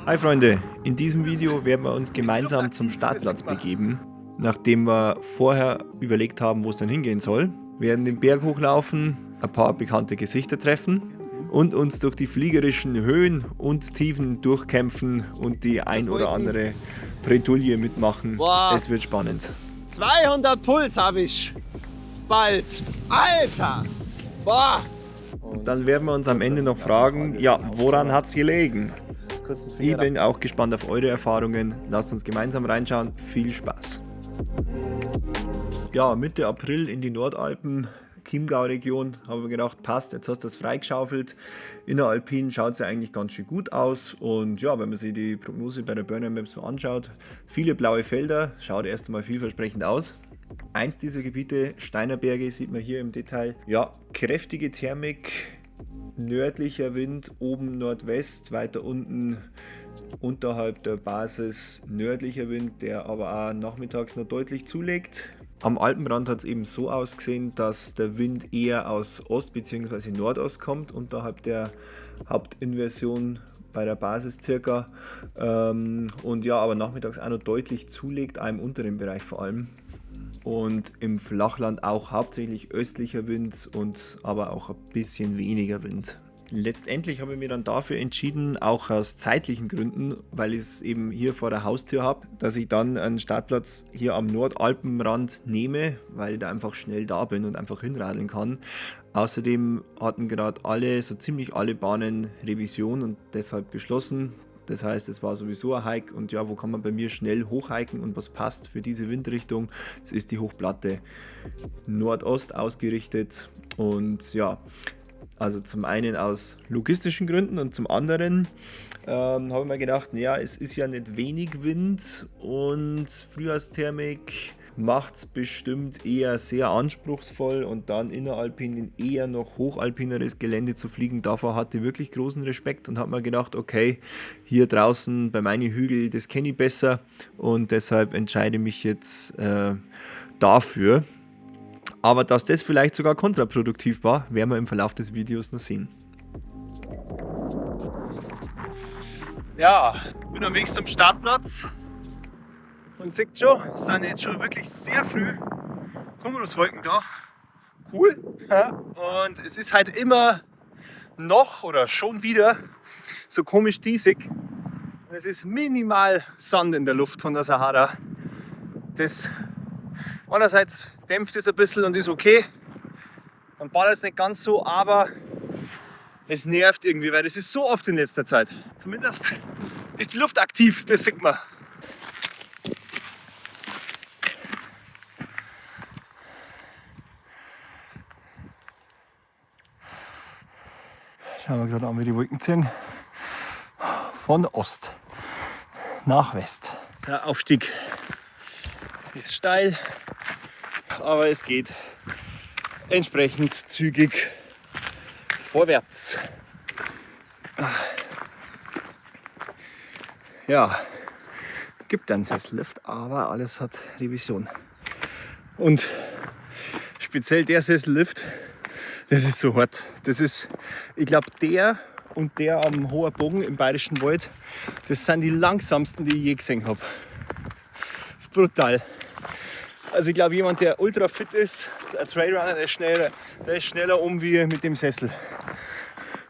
Hi Freunde, in diesem Video werden wir uns gemeinsam zum Startplatz begeben. Nachdem wir vorher überlegt haben, wo es dann hingehen soll, werden den Berg hochlaufen, ein paar bekannte Gesichter treffen und uns durch die fliegerischen Höhen und Tiefen durchkämpfen und die ein oder andere Bredouille mitmachen. Boah. Es wird spannend. 200 Puls habe ich bald. Alter! Boah! Und dann werden wir uns am Ende noch fragen, ja, woran hat es gelegen? Ich bin auch gespannt auf eure Erfahrungen. Lasst uns gemeinsam reinschauen. Viel Spaß! Ja, Mitte April in die Nordalpen, Chiemgau-Region, habe ich mir gedacht, passt, jetzt hast du das freigeschaufelt. In der Alpin schaut es ja eigentlich ganz schön gut aus. Und ja, wenn man sich die Prognose bei der Burner Map so anschaut, viele blaue Felder, schaut erst einmal vielversprechend aus. Eins dieser Gebiete, Steinerberge, sieht man hier im Detail. Ja, kräftige Thermik, nördlicher Wind, oben Nordwest, weiter unten unterhalb der Basis nördlicher Wind, der aber auch nachmittags noch deutlich zulegt. Am Alpenrand hat es eben so ausgesehen, dass der Wind eher aus Ost bzw. Nordost kommt, unterhalb der Hauptinversion bei der Basis circa. Und ja, aber nachmittags auch noch deutlich zulegt, auch im unteren Bereich vor allem. Und im Flachland auch hauptsächlich östlicher Wind und aber auch ein bisschen weniger Wind. Letztendlich habe ich mich dann dafür entschieden, auch aus zeitlichen Gründen, weil ich es eben hier vor der Haustür habe, dass ich dann einen Startplatz hier am Nordalpenrand nehme, weil ich da einfach schnell da bin und einfach hinradeln kann. Außerdem hatten gerade so ziemlich alle Bahnen Revision und deshalb geschlossen. Das heißt, es war sowieso ein Hike und ja, wo kann man bei mir schnell hochhiken und was passt für diese Windrichtung? Das ist die Hochplatte Nordost ausgerichtet und ja, also zum einen aus logistischen Gründen und zum anderen habe ich mir gedacht, naja, es ist ja nicht wenig Wind und Frühjahrsthermik macht es bestimmt eher sehr anspruchsvoll und dann inneralpin in eher noch hochalpineres Gelände zu fliegen, davor hatte ich wirklich großen Respekt und habe mir gedacht, okay, hier draußen bei meinen Hügeln, das kenne ich besser und deshalb entscheide ich mich jetzt dafür. Aber dass das vielleicht sogar kontraproduktiv war, werden wir im Verlauf des Videos noch sehen. Ja, bin am Weg zum Startplatz und seht schon, es sind jetzt schon wirklich sehr früh Cumuluswolken da. Cool. Und es ist halt immer noch oder schon wieder so komisch diesig. Und es ist minimal Sand in der Luft von der Sahara. Das einerseits dämpft es ein bisschen und ist okay. Dann ballert es nicht ganz so, aber es nervt irgendwie, weil das ist so oft in letzter Zeit. Zumindest ist die Luft aktiv, das sieht man. Schauen wir gerade an, wie die Wolken ziehen. Von Ost nach West. Der Aufstieg ist steil, aber es geht entsprechend zügig vorwärts. Ja, gibt einen Sessellift, aber alles hat Revision. Und speziell der Sessellift, das ist so hart. Das ist, ich glaube, der und der am Hoher Bogen im Bayerischen Wald, das sind die langsamsten, die ich je gesehen habe. Das ist brutal. Also ich glaube, jemand, der ultra fit ist, ein Trailrunner, der ist schneller um wie mit dem Sessel.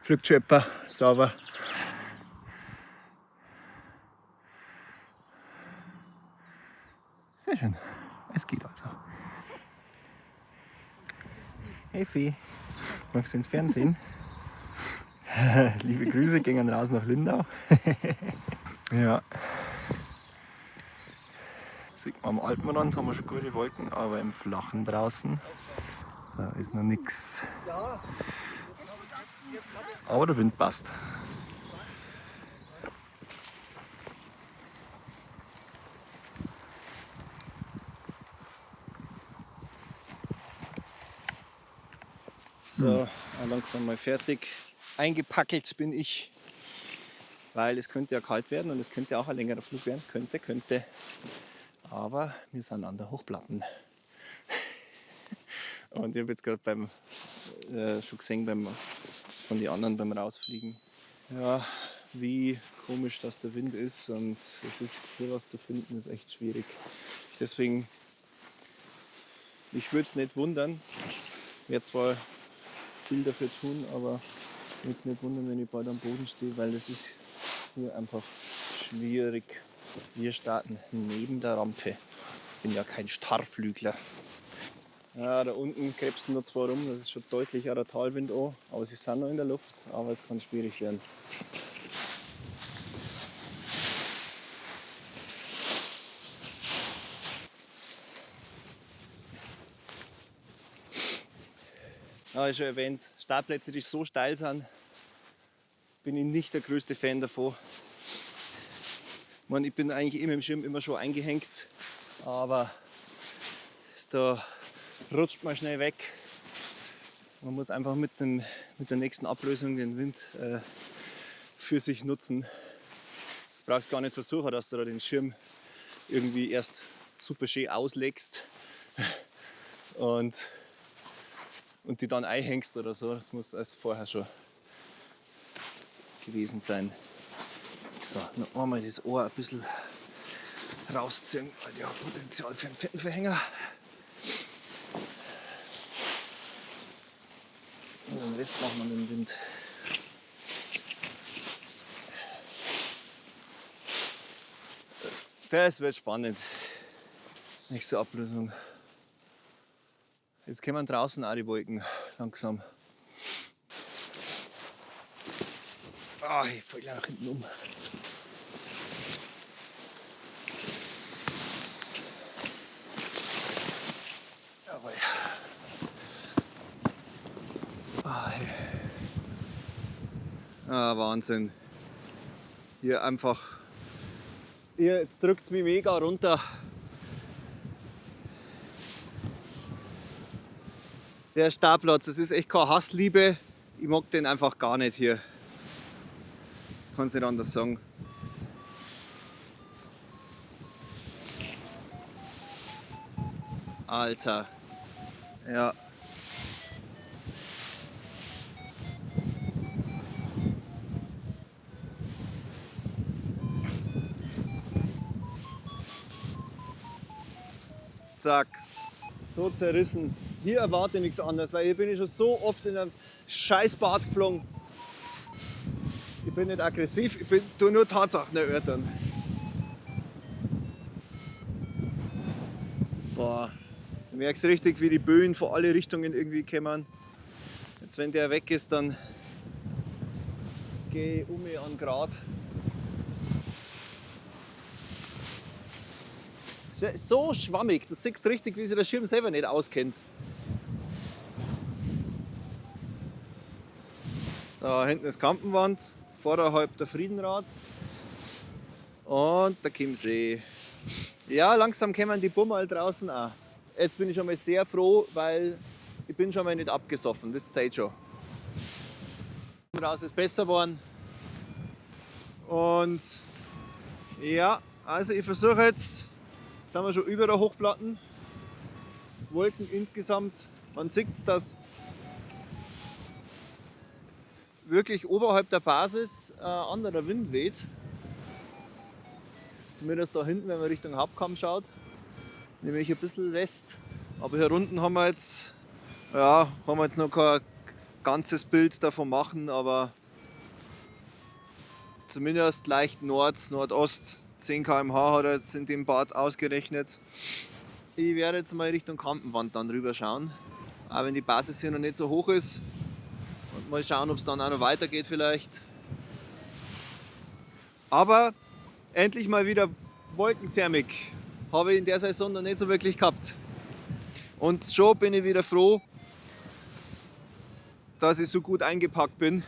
Flugtrapper, sauber. Sehr schön. Es geht also. Hey Fee, magst du ins Fernsehen? Liebe Grüße, gehen raus nach Lindau. Ja. Sieht man am Alpenrand haben wir schon gute Wolken, aber im Flachen draußen, da ist noch nichts. Aber der Wind passt. So, langsam mal fertig. Eingepackelt bin ich, weil es könnte ja kalt werden und es könnte auch ein längerer Flug werden. Könnte. Aber wir sind an der Hochplatten. Und ich habe jetzt gerade schon gesehen von den anderen beim Rausfliegen, ja, wie komisch, dass der Wind ist und es ist hier was zu finden, ist echt schwierig. Deswegen, mich würde es nicht wundern, ich werde zwar viel dafür tun, aber mich würde es nicht wundern, wenn ich bald am Boden stehe, weil das ist hier einfach schwierig. Wir starten neben der Rampe. Ich bin ja kein Starrflügler. Ja, da unten krebsen noch zwei rum, das ist schon deutlich der Talwind an, aber sie sind noch in der Luft, aber es kann schwierig werden. Ja, ich schon erwähnt, Startplätze, die so steil sind, bin ich nicht der größte Fan davon. Ich bin eigentlich mit dem Schirm immer schon eingehängt, aber da rutscht man schnell weg. Man muss einfach mit der nächsten Ablösung den Wind für sich nutzen. Du brauchst gar nicht versuchen, dass du da den Schirm irgendwie erst super schön auslegst und die dann einhängst oder so. Das muss als vorher schon gewesen sein. So, noch einmal das Ohr ein bisschen rausziehen, weil die haben Potenzial für einen fetten Verhänger. Und den Rest machen wir mit dem Wind. Das wird spannend. Nächste Ablösung. Jetzt kommen draußen auch die Wolken langsam. Ah, ich falle gleich nach hinten um. Jawohl. Ah, Wahnsinn. Hier einfach. Jetzt drückt es mich mega runter. Der Startplatz, das ist echt keine Hassliebe. Ich mag den einfach gar nicht hier. Kann es nicht anders sagen. Alter. Ja. Zack. So zerrissen. Hier erwarte ich nichts anderes, weil hier bin ich schon so oft in einem Scheißbad geflogen. Ich bin nicht aggressiv, ich tue nur Tatsachen erörtern. Boah, du merkst richtig, wie die Böen von alle Richtungen irgendwie kommen. Jetzt wenn der weg ist, dann gehe ich um mich an Grad. So schwammig, du siehst richtig, wie sich der Schirm selber nicht auskennt. Da hinten ist Kampenwand, vorderhalb der Friedenrad und der Chiemsee. Ja, langsam kommen die Bummel draußen auch. Jetzt bin ich schon mal sehr froh, weil ich bin schon mal nicht abgesoffen, das zeigt schon. Raus ist besser geworden. Und ja, also ich versuche jetzt sind wir schon über der Hochplatten. Wolken insgesamt, man sieht, dass wirklich oberhalb der Basis ein anderer Wind weht. Zumindest da hinten, wenn man Richtung Hauptkamm schaut, nämlich ein bisschen West. Aber hier unten haben wir jetzt noch kein ganzes Bild davon machen, aber zumindest leicht Nordost. 10 km/h hat er jetzt in dem Bad ausgerechnet. Ich werde jetzt mal Richtung Kampenwand dann rüber schauen. Auch wenn die Basis hier noch nicht so hoch ist. Und mal schauen, ob es dann auch noch weitergeht vielleicht. Aber endlich mal wieder Wolkenthermik. Habe ich in der Saison noch nicht so wirklich gehabt. Und schon bin ich wieder froh, dass ich so gut eingepackt bin.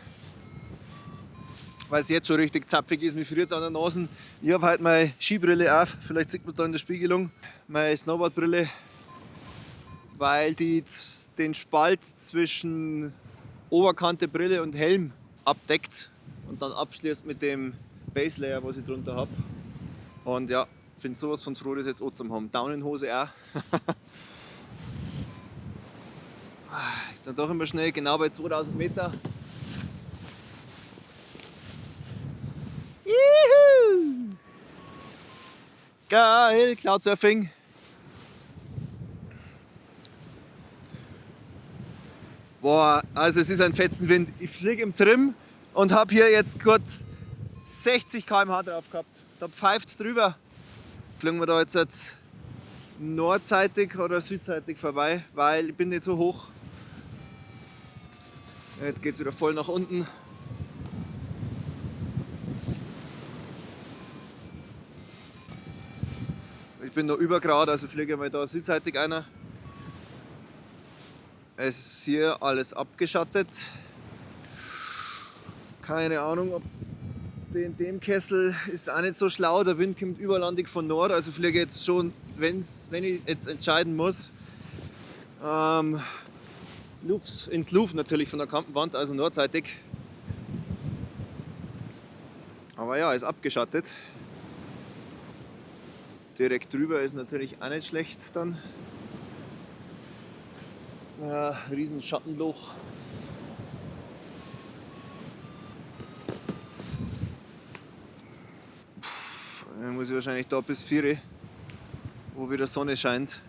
Weil es jetzt schon richtig zapfig ist, mir friert es an der Nase. Ich habe heute meine Skibrille auf, vielleicht sieht man es da in der Spiegelung, meine Snowboardbrille, weil die den Spalt zwischen Oberkante Brille und Helm abdeckt und dann abschließt mit dem Baselayer, was ich drunter habe. Und ja, ich bin sowas von froh, das jetzt auch zu haben. Daunenhose auch. Dann doch immer schnell, genau bei 2000 Meter. Geil, Cloudsurfing. Boah, also es ist ein Fetzenwind. Ich fliege im Trim und habe hier jetzt kurz 60 km/h drauf gehabt. Da pfeift es drüber. Fliegen wir da jetzt nordseitig oder südseitig vorbei, weil ich bin nicht so hoch. Jetzt geht es wieder voll nach unten. Ich bin noch über Grad, also fliege ich mal da südseitig einer. Es ist hier alles abgeschattet. Keine Ahnung, ob in dem Kessel ist auch nicht so schlau. Der Wind kommt überlandig von Nord, also fliege ich jetzt schon, wenn ich jetzt entscheiden muss, ins Luft natürlich von der Kampenwand, also nordseitig. Aber ja, ist abgeschattet. Direkt drüber ist natürlich auch nicht schlecht dann. Ja, riesen Schattenloch. Dann muss ich wahrscheinlich da bis 4 Uhr, wo wieder Sonne scheint.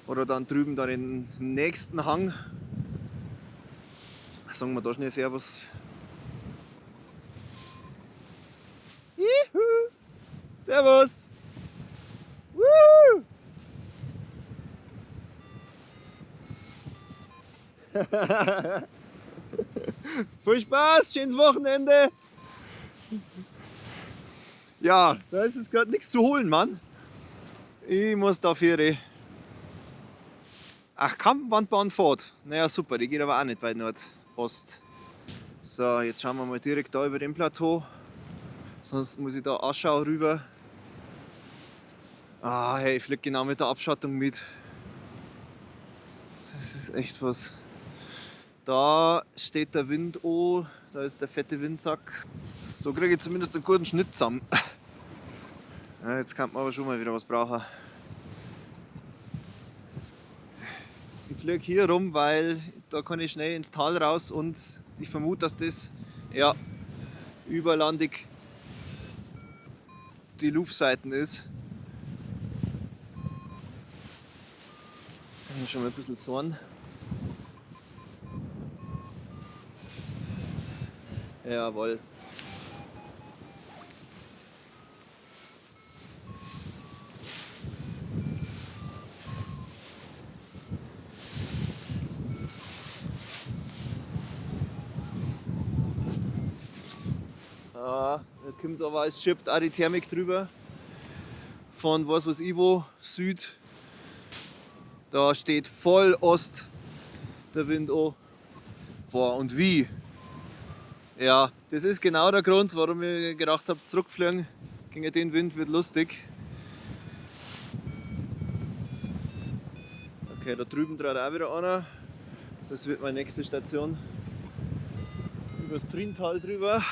Oder dann drüben dann den nächsten Hang. Sagen wir da schnell Servus. Juhu. Servus. Woo. Viel Spaß, schönes Wochenende. Ja, da ist es gerade nichts zu holen, Mann. Ich muss da 4. Ach, Kampenwandbahn fährt. Naja, super, die geht aber auch nicht bei Nordost. So, jetzt schauen wir mal direkt da über dem Plateau. Sonst muss ich da Aschau rüber. Ah, hey, ich fliege genau mit der Abschattung mit. Das ist echt was. Da steht der Wind an, da ist der fette Windsack. So kriege ich zumindest einen guten Schnitt zusammen. Ja, jetzt kann man aber schon mal wieder was brauchen. Ich fliege hier rum, weil da kann ich schnell ins Tal raus und ich vermute, dass das ja, überlandig die Luftseiten ist. Kann ich schon mal ein bisschen sorgen. Jawohl. Da kommt aber, es schippt auch die Thermik drüber. Von was weiß ich wo, Süd. Da steht voll Ost der Wind an. Boah, und wie? Ja, das ist genau der Grund, warum ich gedacht habe, zurückfliegen gegen den Wind wird lustig. Okay, da drüben dreht auch wieder einer. Das wird meine nächste Station. Übers Priental drüber.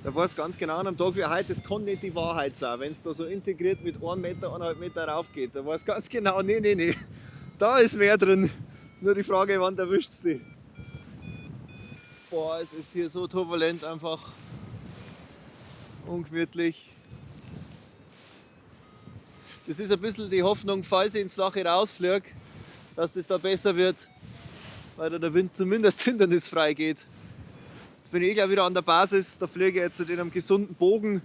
Da weiß ich ganz genau an einem Tag wie heute, das kann nicht die Wahrheit sein, wenn es da so integriert mit 1 Meter, 1,5 Meter rauf geht. Da weiß ich ganz genau, nee, da ist mehr drin. Nur die Frage, wann erwischt es sie. Boah, es ist hier so turbulent einfach. Ungemütlich. Das ist ein bisschen die Hoffnung, falls ich ins Flache rausfliege, dass das da besser wird, weil da der Wind zumindest hindernisfrei geht. Jetzt bin ich gleich wieder an der Basis, da fliege ich jetzt in einem gesunden Bogen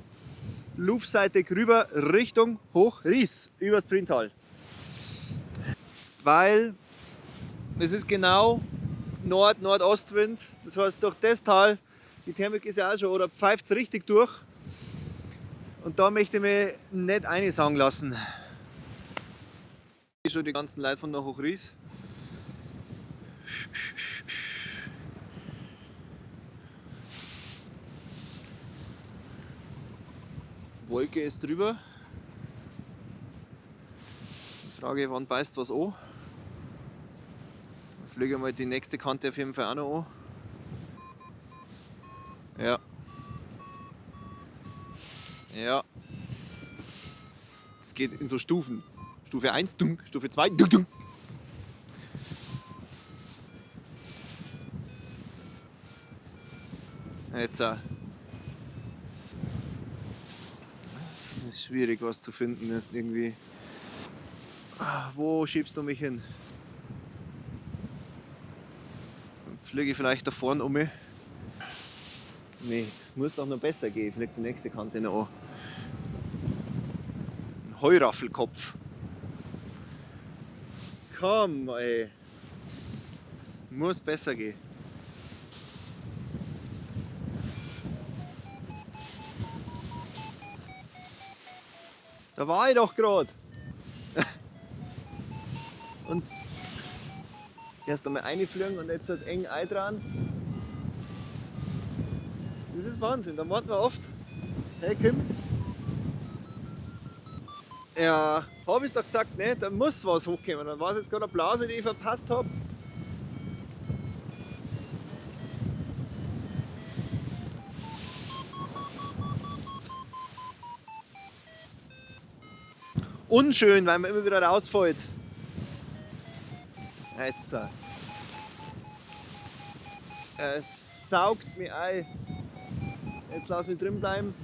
luftseitig rüber Richtung Hochries, übers Priental. Weil es ist genau Nordostwind, das heißt durch das Tal, die Thermik ist ja auch schon, oder pfeift es richtig durch. Und da möchte ich mich nicht einsagen lassen. Schon die ganzen Leute von der Hochries. Wolke ist drüber. Die Frage, wann beißt was an? Ich fliege mal die nächste Kante auf jeden Fall auch noch an. Ja. Ja. Es geht in so Stufen. Stufe 1, dunk, Stufe 2, dunk, dunk. Jetzt. ist schwierig, was zu finden, ne? Irgendwie. Wo schiebst du mich hin? Jetzt fliege ich vielleicht da vorne um mich. Nee, es muss doch noch besser gehen. Ich fliege die nächste Kante noch an. Ein Heuraffelkopf. Komm, ey. Es muss besser gehen. Da war ich doch gerade. Und erst einmal reinfliegen und jetzt halt eng dran. Das ist Wahnsinn, da warten wir oft. Hey Kim. Ja, habe ich doch gesagt, ne? Da muss was hochkommen. Dann war es jetzt gerade eine Blase, die ich verpasst habe. Unschön, weil man immer wieder rausfällt. Jetzt. Es saugt mich ein. Jetzt lass mich drin bleiben.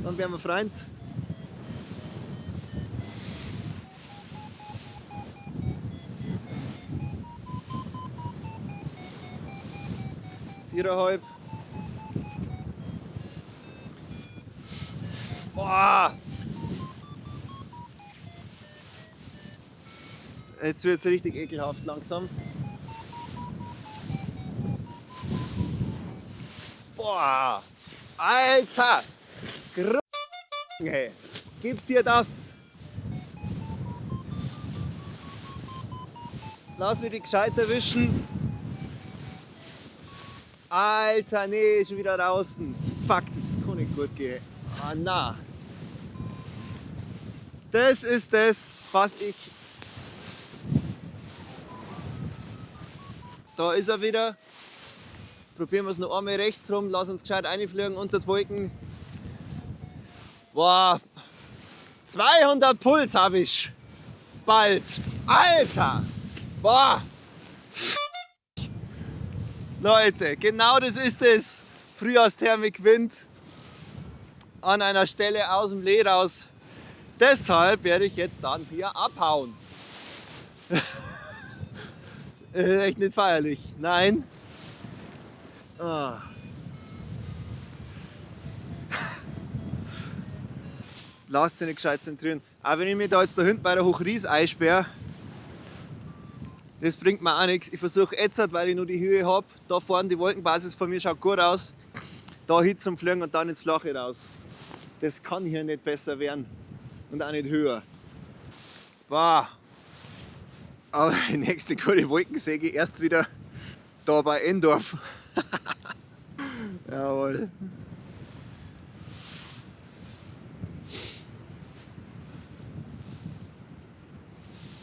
Dann werden wir Freund. Viereinhalb. Boah! Jetzt wird es richtig ekelhaft langsam. Boah! Alter! Hey, gib dir das! Lass mich die gescheit erwischen. Alter, nee, schon wieder draußen. Fuck, das kann nicht gut gehen. Ah, na. Das ist das, was ich... Da ist er wieder. Probieren wir es noch einmal rechts rum. Lass uns gescheit reinfliegen unter die Wolken. Boah. 200 Puls habe ich. Bald. Alter. Boah. Leute, genau das ist es. Frühjahrsthermik Wind. An einer Stelle aus dem Lee raus. Deshalb werde ich jetzt dann hier abhauen. Echt nicht feierlich. Nein. Ah. Lass dich nicht gescheit zentrieren. Auch wenn ich mich da jetzt da hinten bei der Hochries einsperre, das bringt mir auch nichts. Ich versuche jetzt, weil ich nur die Höhe habe, da vorne die Wolkenbasis von mir schaut gut aus, da hin zum Fliegen und dann ins Flache raus. Das kann hier nicht besser werden und auch nicht höher. Boah. Aber die nächste gute Wolkensäge erst wieder da bei Endorf. Jawohl.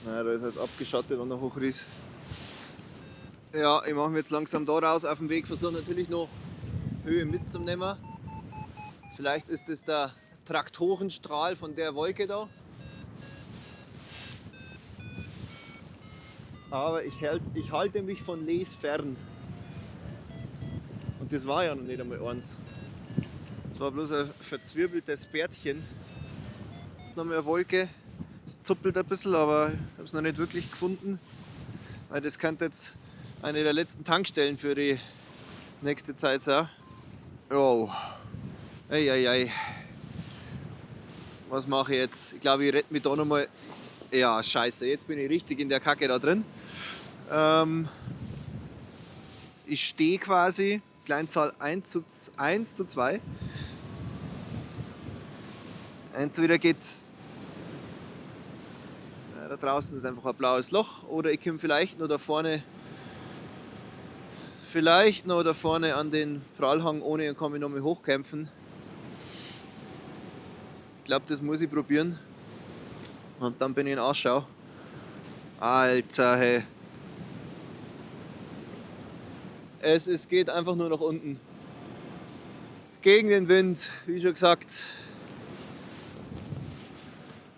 Na, da ist es abgeschattet an der Hochries. Ja, ich mache mich jetzt langsam da raus auf dem Weg, versuche natürlich noch Höhe mitzunehmen. Vielleicht ist es der Traktorenstrahl von der Wolke da. Aber ich halte mich von Les fern. Und das war ja noch nicht einmal eins. Es war bloß ein verzwirbeltes Bärtchen. Noch mehr Wolke. Es zuppelt ein bisschen, aber ich habe es noch nicht wirklich gefunden. Weil das könnte jetzt eine der letzten Tankstellen für die nächste Zeit sein. Oh. Eieiei. Was mache ich jetzt? Ich glaube, ich rette mich da nochmal. Ja, scheiße, jetzt bin ich richtig in der Kacke da drin. Ich stehe quasi, Kleinzahl 1:2. Entweder geht's. Da draußen ist einfach ein blaues Loch, oder ich komme vielleicht noch da vorne. An den Prallhang ohne und kann mich noch mal hochkämpfen. Ich glaube, das muss ich probieren. Und dann bin ich in Ausschau. Alter, hey. Es geht einfach nur nach unten. Gegen den Wind, wie schon gesagt.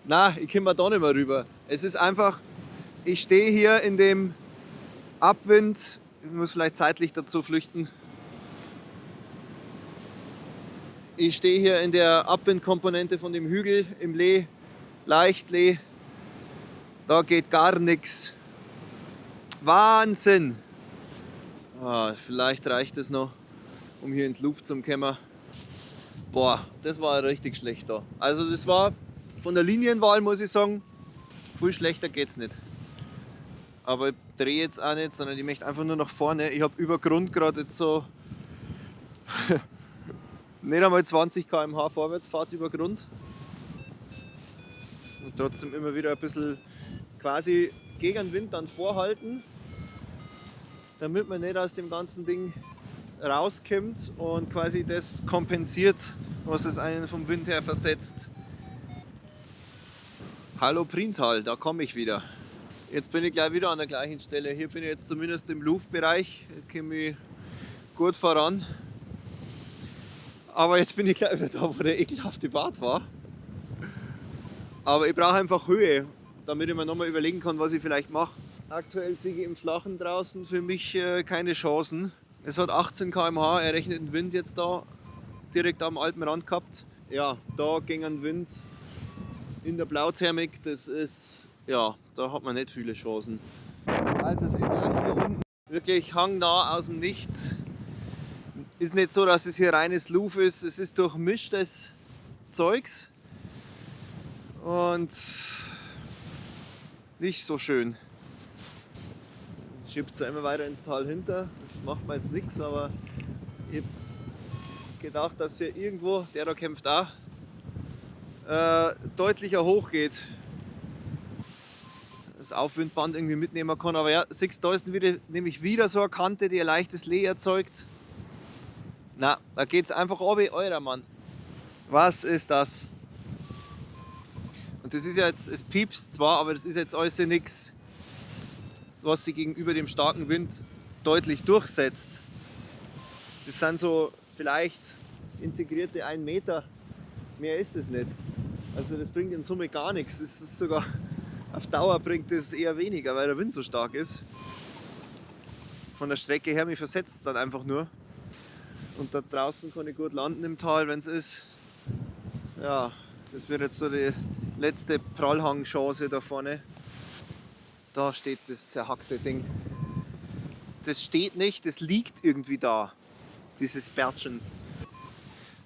Na, ich komme da nicht mehr rüber. Es ist einfach, ich stehe hier in dem Abwind. Ich muss vielleicht zeitlich dazu flüchten. Ich stehe hier in der Abwindkomponente von dem Hügel im Lee, leicht Lee. Da geht gar nichts. Wahnsinn! Vielleicht reicht es noch, um hier ins Luft zu kommen. Boah, das war richtig schlecht da. Also das war von der Linienwahl, muss ich sagen, viel schlechter geht's nicht. Aber ich drehe jetzt auch nicht, sondern ich möchte einfach nur nach vorne. Ich habe über Grund gerade jetzt so nicht einmal 20 km/h Vorwärtsfahrt über Grund. Und trotzdem immer wieder ein bisschen quasi gegen den Wind dann vorhalten, damit man nicht aus dem ganzen Ding rauskommt und quasi das kompensiert, was es einen vom Wind her versetzt. Hallo Priental, da komme ich wieder. Jetzt bin ich gleich wieder an der gleichen Stelle. Hier bin ich jetzt zumindest im Luftbereich, komme ich gut voran. Aber jetzt bin ich gleich wieder da, wo der ekelhafte Bart war. Aber ich brauche einfach Höhe, damit ich mir nochmal überlegen kann, was ich vielleicht mache. Aktuell sehe ich im Flachen draußen für mich keine Chancen. Es hat 18 km/h errechneten Wind jetzt da direkt am Alpenrand gehabt. Ja, da ging ein Wind in der Blauthermik, das ist, ja, da hat man nicht viele Chancen. Also es ist auch hier unten wirklich hangnah aus dem Nichts. Ist nicht so, dass es hier reines Luf ist, es ist durchmischtes Zeugs und nicht so schön. Schiebt es immer weiter ins Tal hinter, das macht mir jetzt nichts, aber ich habe gedacht, dass hier irgendwo, der da kämpft auch, deutlicher hoch geht. Das Aufwindband irgendwie mitnehmen kann, aber ja, siehst du, da ist nämlich wieder so eine Kante, die ein leichtes Lee erzeugt. Na, da geht es einfach runter, eurer Mann. Was ist das? Und das ist ja jetzt, es piepst zwar, aber das ist jetzt alles nichts, was sich gegenüber dem starken Wind deutlich durchsetzt. Das sind so vielleicht integrierte 1 Meter, mehr ist es nicht. Also das bringt in Summe gar nichts. Es ist sogar, auf Dauer bringt es eher weniger, weil der Wind so stark ist. Von der Strecke her, mich versetzt es dann einfach nur. Und da draußen kann ich gut landen im Tal, wenn es ist. Ja, das wird jetzt so die letzte Prallhangchance da vorne. Da steht das zerhackte Ding. Das steht nicht, das liegt irgendwie da, dieses Bärtchen.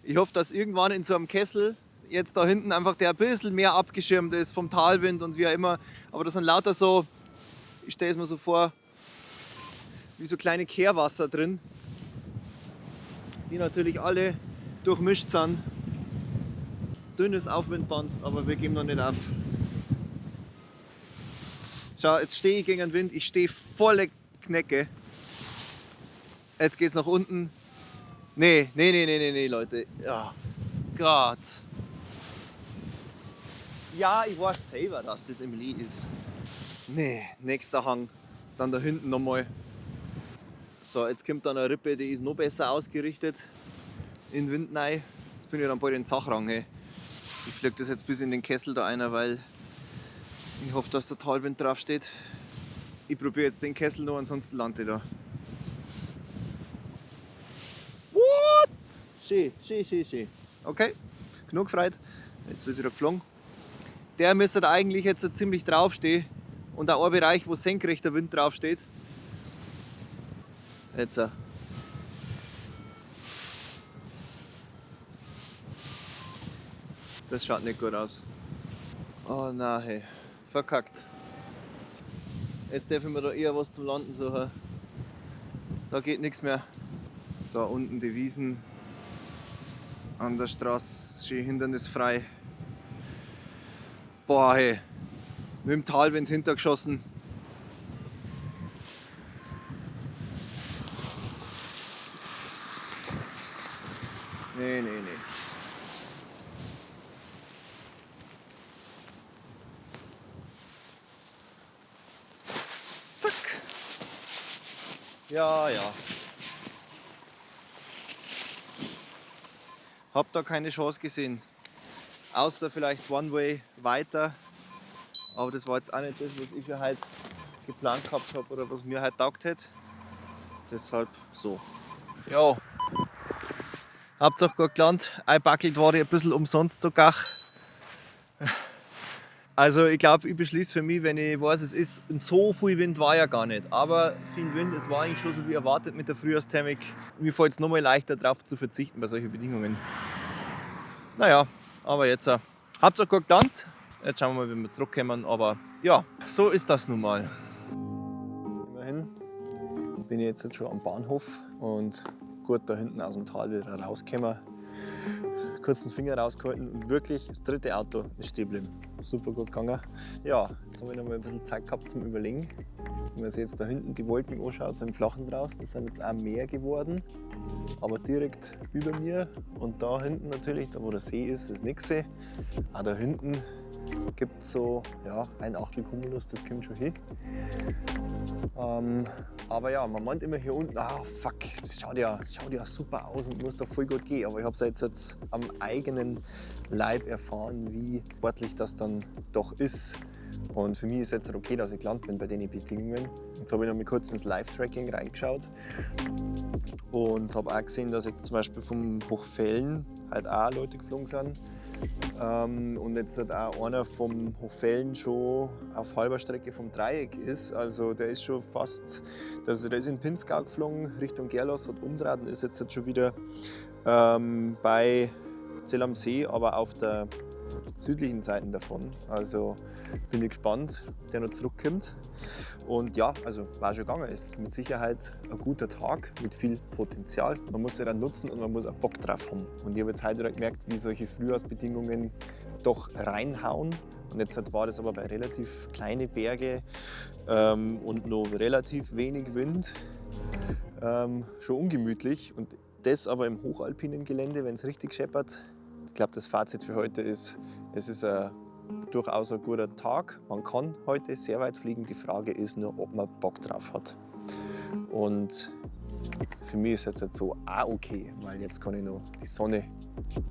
Ich hoffe, dass irgendwann in so einem Kessel, jetzt da hinten einfach der ein bisschen mehr abgeschirmt ist vom Talwind und wie auch immer. Aber das sind lauter so, ich stelle es mir so vor, wie so kleine Kehrwasser drin, die natürlich alle durchmischt sind. Dünnes Aufwindband, aber wir geben noch nicht auf. Schau, jetzt stehe ich gegen den Wind, ich stehe volle Knecke. Jetzt geht's nach unten. Nee, Leute. Ja, Gott. Ja, ich weiß selber, dass das im Lee ist. Nee, nächster Hang. Dann da hinten nochmal. So, jetzt kommt dann eine Rippe, die ist noch besser ausgerichtet. In den Wind rein. Jetzt bin ich dann bald in den Sachrang. Hey. Ich fliege das jetzt bis in den Kessel da einer, weil ich hoffe, dass der Talwind drauf steht. Ich probiere jetzt den Kessel noch, ansonsten lande ich da. What? Schön. Okay, genug gefreut. Jetzt wird wieder geflogen. Der müsste da eigentlich jetzt ziemlich draufstehen. Und auch ein Bereich, wo senkrechter Wind draufsteht. Jetzt. Das schaut nicht gut aus. Oh nein, hey. Verkackt. Jetzt darf ich mir da eher was zum Landen suchen. Da geht nichts mehr. Da unten die Wiesen an der Straße, schön hindernisfrei. Boah, hey. Mit dem Talwind hintergeschossen. Nee. Zack. Ja. Hab da keine Chance gesehen. Außer vielleicht One-Way weiter. Aber das war jetzt auch nicht das, was ich für heute geplant gehabt habe oder was mir heute taugt hätte. Deshalb so. Ja. Hauptsache gut gelandet. Einbackelt war ich ein bisschen umsonst sogar. Also ich glaube, ich beschließe für mich, wenn ich weiß, es ist, und so viel Wind war ja gar nicht, aber viel Wind, es war eigentlich schon so wie erwartet mit der Frühjahrsthermik. Mir fällt es nochmal leichter darauf zu verzichten bei solchen Bedingungen. Naja, aber jetzt Hauptsache gut gelandet. Jetzt schauen wir mal, wie wir zurückkommen, aber ja, so ist das nun mal. Immerhin bin ich jetzt schon am Bahnhof und gut da hinten aus dem Tal wieder rausgekommen. Kurz den Finger rausgehalten und wirklich das dritte Auto ist stehen geblieben. Super gut gegangen. Ja, jetzt habe ich noch mal ein bisschen Zeit gehabt zum Überlegen. Wenn man sich jetzt da hinten die Wolken anschaut, so im Flachen draus, das sind jetzt auch mehr geworden. Aber direkt über mir und da hinten natürlich, da wo der See ist, ist nichts. Auch da hinten gibt es so ein Achtel Cumulus, das kommt schon hin. Aber ja, man meint immer hier unten, fuck, das schaut ja super aus und muss doch voll gut gehen. Aber ich habe es jetzt am eigenen Leib erfahren, wie sportlich das dann doch ist. Und für mich ist jetzt okay, dass ich gelandet bin bei den Bedingungen. Jetzt habe ich noch mal kurz ins Live-Tracking reingeschaut und habe auch gesehen, dass jetzt zum Beispiel vom Hochfällen halt auch Leute geflogen sind. Und jetzt hat auch einer vom Hochfällen schon auf halber Strecke vom Dreieck ist. Also der ist schon fast, der ist in Pinzgau geflogen, Richtung Gerlos, hat umgedreht und ist jetzt schon wieder bei Zell am See, aber auf der südlichen Seite davon. Also bin ich gespannt, ob der noch zurückkommt. Und ja, also war schon gegangen. Ist mit Sicherheit ein guter Tag mit viel Potenzial. Man muss ja dann nutzen und man muss auch Bock drauf haben. Und ich habe jetzt heute gemerkt, wie solche Frühjahrsbedingungen doch reinhauen. Und jetzt war das aber bei relativ kleinen Bergen und noch relativ wenig Wind schon ungemütlich. Und das aber im hochalpinen Gelände, wenn es richtig scheppert. Ich glaube, das Fazit für heute ist, es ist durchaus ein guter Tag. Man kann heute sehr weit fliegen. Die Frage ist nur, ob man Bock drauf hat. Und für mich ist jetzt so auch okay, weil jetzt kann ich noch die Sonne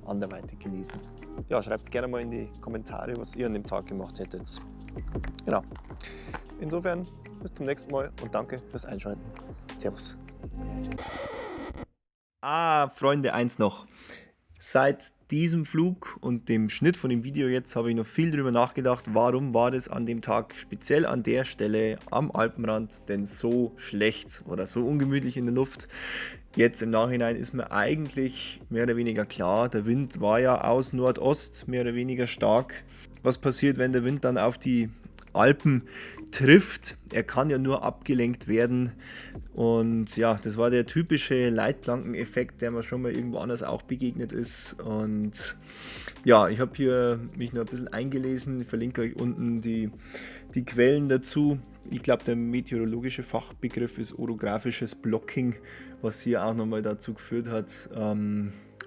anderweitig genießen. Ja, schreibt gerne mal in die Kommentare, was ihr an dem Tag gemacht hättet. Genau. Insofern, bis zum nächsten Mal und danke fürs Einschalten. Servus. Freunde, eins noch. Seit diesem Flug und dem Schnitt von dem Video jetzt habe ich noch viel darüber nachgedacht, warum war das an dem Tag, speziell an der Stelle am Alpenrand, denn so schlecht oder so ungemütlich in der Luft. Jetzt im Nachhinein ist mir eigentlich mehr oder weniger klar, der Wind war ja aus Nordost mehr oder weniger stark. Was passiert, wenn der Wind dann auf die Alpen trifft? Er kann ja nur abgelenkt werden und ja, das war der typische Leitplankeneffekt, der mir schon mal irgendwo anders auch begegnet ist. Und ja, ich habe hier mich noch ein bisschen eingelesen, ich verlinke euch unten die Quellen dazu. Ich glaube, der meteorologische Fachbegriff ist orographisches Blocking, was hier auch nochmal dazu geführt hat,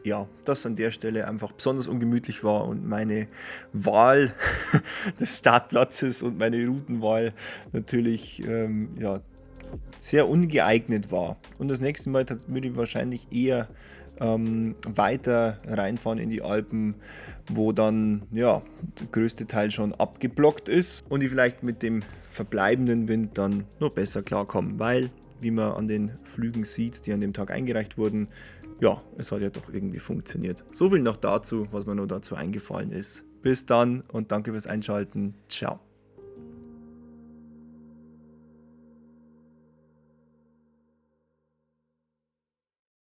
ja, dass an der Stelle einfach besonders ungemütlich war und meine Wahl des Startplatzes und meine Routenwahl natürlich sehr ungeeignet war. Und das nächste Mal würde ich wahrscheinlich eher weiter reinfahren in die Alpen, wo dann der größte Teil schon abgeblockt ist und ich vielleicht mit dem verbleibenden Wind dann noch besser klarkommen, weil, wie man an den Flügen sieht, die an dem Tag eingereicht wurden, ja, es hat ja doch irgendwie funktioniert. So viel noch dazu, was mir noch dazu eingefallen ist. Bis dann und danke fürs Einschalten. Ciao.